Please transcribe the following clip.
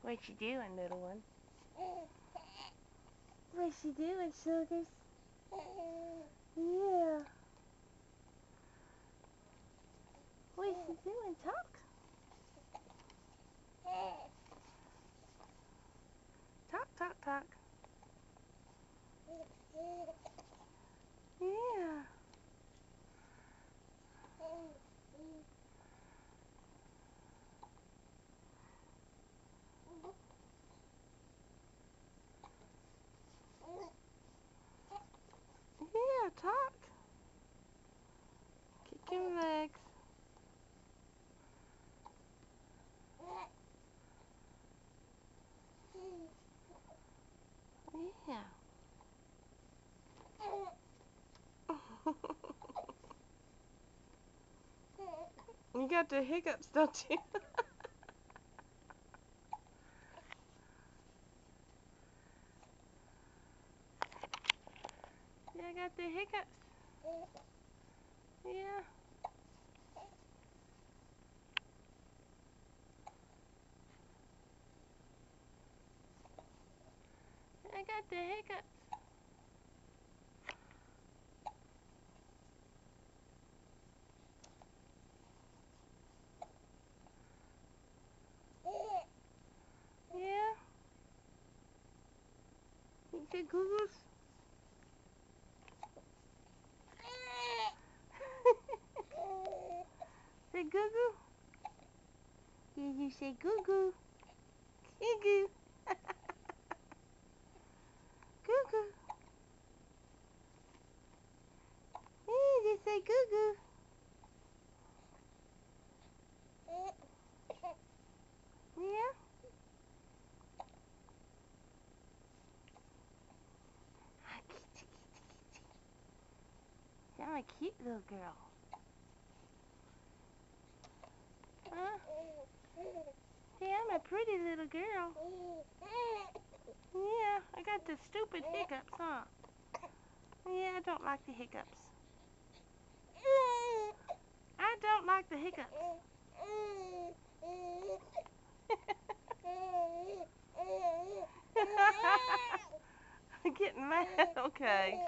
What you doing, little one? What you doing, sugars? Yeah. What you doing? Talk. Talk, talk, talk. Yeah. Yeah, talk. Kick your legs. Yeah. You got the hiccups, don't you? Yeah, I got the hiccups. Yeah. I got the hiccups. Yeah. You say goo-goos? Say goo-goo? Yeah, you say goo-goo. Goo-goo. Goo-goo. Yeah, just say goo-goo. Yeah. I'm a cute little girl. Huh? Yeah, I'm a pretty little girl. Yeah, I got the stupid hiccups, huh? Yeah, I don't like the hiccups. I don't like the hiccups. I'm getting mad. Okay.